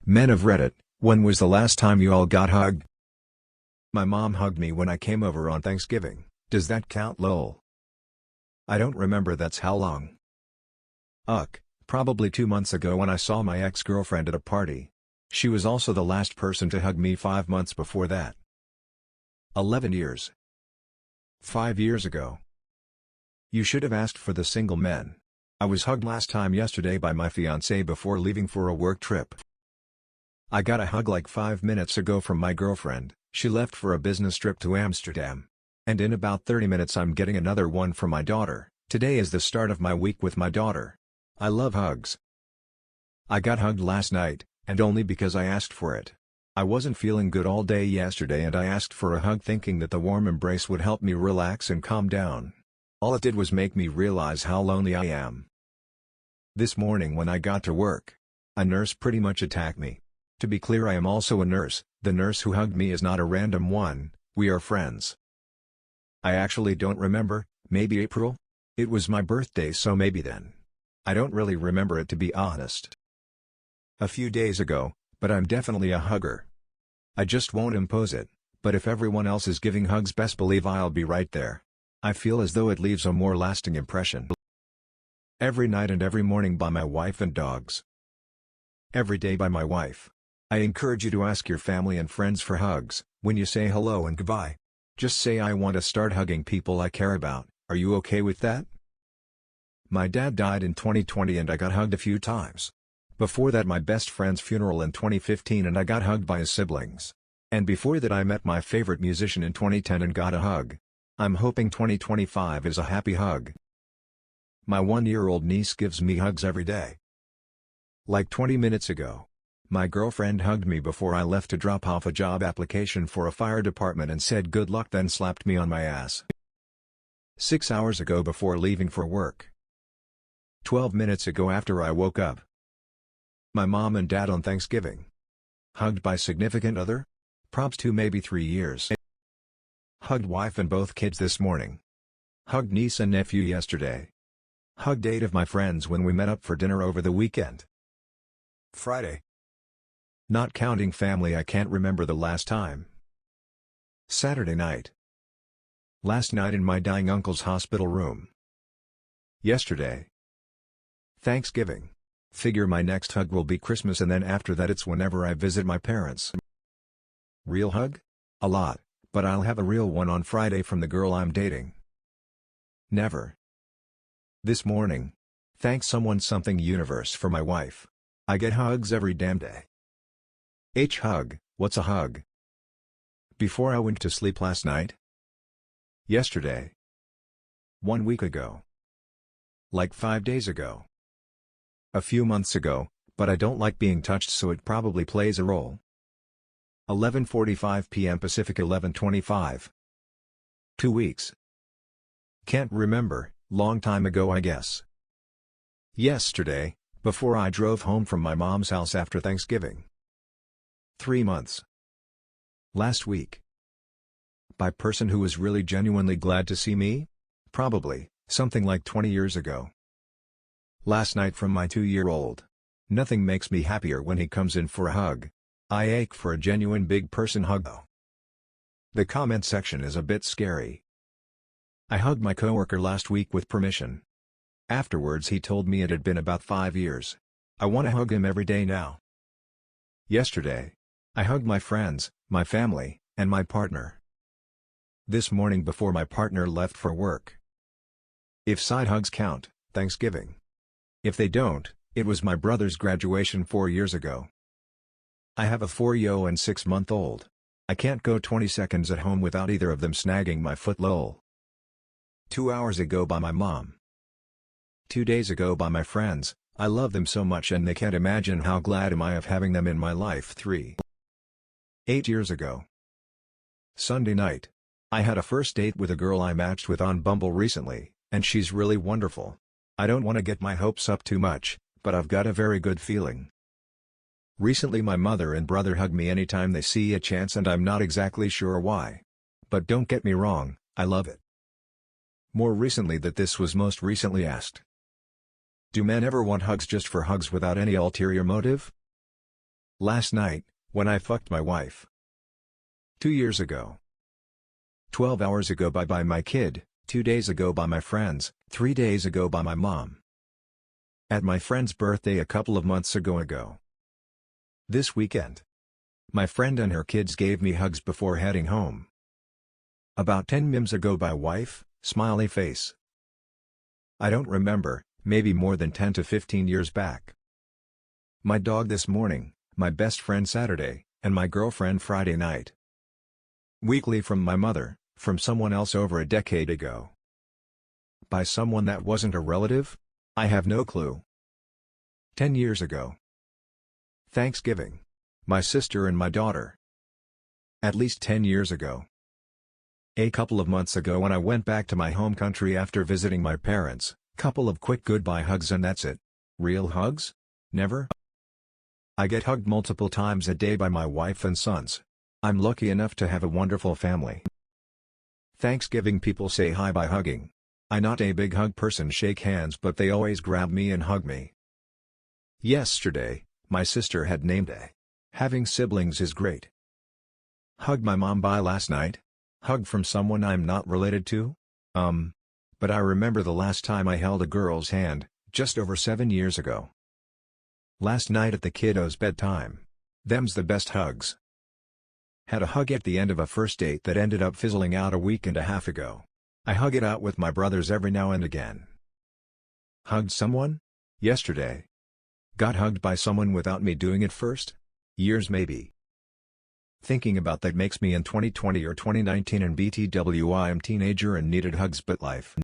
Men of Reddit, when was the last time you all got hugged? My mom hugged me when I came over on Thanksgiving. Does that count lol? I don't remember that's how long. Probably 2 months ago when I saw my ex-girlfriend at a party. She was also the last person to hug me 5 months before that. 11 years. 5 years ago. You should have asked for the single men. I was hugged last time yesterday by my fiancé before leaving for a work trip. I got a hug like 5 minutes ago from my girlfriend. She left for a business trip to Amsterdam. And in about 30 minutes I'm getting another one from my daughter. Today is the start of my week with my daughter. I love hugs. I got hugged last night, and only because I asked for it. I wasn't feeling good all day yesterday and I asked for a hug thinking that the warm embrace would help me relax and calm down. All it did was make me realize how lonely I am. This morning when I got to work, a nurse pretty much attacked me. To be clear, I am also a nurse. The nurse who hugged me is not a random one, we are friends. I actually don't remember, maybe April? It was my birthday, so maybe then. I don't really remember it, to be honest. A few days ago, but I'm definitely a hugger. I just won't impose it, but if everyone else is giving hugs, best believe I'll be right there. I feel as though it leaves a more lasting impression. Every night and every morning by my wife and dogs. Every day by my wife. I encourage you to ask your family and friends for hugs. When you say hello and goodbye, just say I want to start hugging people I care about. Are you okay with that? My dad died in 2020 and I got hugged a few times. Before that, my best friend's funeral in 2015 and I got hugged by his siblings. And before that I met my favorite musician in 2010 and got a hug. I'm hoping 2025 is a happy hug. My 1-year-old niece gives me hugs every day. Like 20 minutes ago, my girlfriend hugged me before I left to drop off a job application for a fire department and said good luck, then slapped me on my ass. 6 hours ago before leaving for work. 12 minutes ago after I woke up. My mom and dad on Thanksgiving. Hugged by significant other? Props to maybe 3 years. Hugged wife and both kids this morning. Hugged niece and nephew yesterday. Hugged 8 of my friends when we met up for dinner over the weekend. Friday. Not counting family, I can't remember the last time. Saturday night. Last night in my dying uncle's hospital room. Yesterday. Thanksgiving. Figure my next hug will be Christmas and then after that it's whenever I visit my parents. Real hug? A lot, but I'll have a real one on Friday from the girl I'm dating. Never. This morning. Thanks someone something universe for my wife. I get hugs every damn day. Hug, what's a hug? Before I went to sleep last night? Yesterday. 1 week ago. Like 5 days ago. A few months ago, but I don't like being touched so it probably plays a role. 11:45 p.m. Pacific, 11:25. 2 weeks. Can't remember, long time ago I guess. Yesterday, before I drove home from my mom's house after Thanksgiving. 3 months. Last week. By person who was really genuinely glad to see me? Probably, something like 20 years ago. Last night from my 2-year-old. Nothing makes me happier when he comes in for a hug. I ache for a genuine big person hug though. The comment section is a bit scary. I hugged my coworker last week with permission. Afterwards he told me it had been about 5 years. I want to hug him every day now. Yesterday. I hugged my friends, my family, and my partner. This morning before my partner left for work. If side hugs count, Thanksgiving. If they don't, it was my brother's graduation 4 years ago. I have a 4-year-old and 6-month-old. I can't go 20 seconds at home without either of them snagging my foot lol. 2 hours ago by my mom. 2 days ago by my friends. I love them so much and they can't imagine how glad am I of having them in my life. 8 years ago. Sunday night. I had a first date with a girl I matched with on Bumble recently, and she's really wonderful. I don't want to get my hopes up too much, but I've got a very good feeling. Recently my mother and brother hug me anytime they see a chance and I'm not exactly sure why. But don't get me wrong, I love it. More recently that this was most recently asked. Do men ever want hugs just for hugs without any ulterior motive? Last night, when I fucked my wife. 2 years ago. 12 hours ago by my kid, 2 days ago by my friends, 3 days ago by my mom. At my friend's birthday a couple of months ago. This weekend. My friend and her kids gave me hugs before heading home. About 10 mims ago by wife, smiley face. I don't remember, maybe more than 10 to 15 years back. My dog this morning, my best friend Saturday, and my girlfriend Friday night. Weekly from my mother, from someone else over a decade ago. By someone that wasn't a relative? I have no clue. 10 years ago. Thanksgiving. My sister and my daughter. At least 10 years ago. A couple of months ago when I went back to my home country after visiting my parents, couple of quick goodbye hugs and that's it. Real hugs? Never? I get hugged multiple times a day by my wife and sons. I'm lucky enough to have a wonderful family. Thanksgiving people say hi by hugging. I'm not a big hug person, shake hands, but they always grab me and hug me. Yesterday, my sister had named a. Having siblings is great. Hugged my mom by last night. Hug from someone I'm not related to? But I remember the last time I held a girl's hand, just over 7 years ago. Last night at the kiddos' bedtime. Them's the best hugs. Had a hug at the end of a first date that ended up fizzling out a week and a half ago. I hug it out with my brothers every now and again. Hugged someone? Yesterday. Got hugged by someone without me doing it first? Years maybe. Thinking about that makes me in 2020 or 2019 and BTW I'm teenager and needed hugs but life.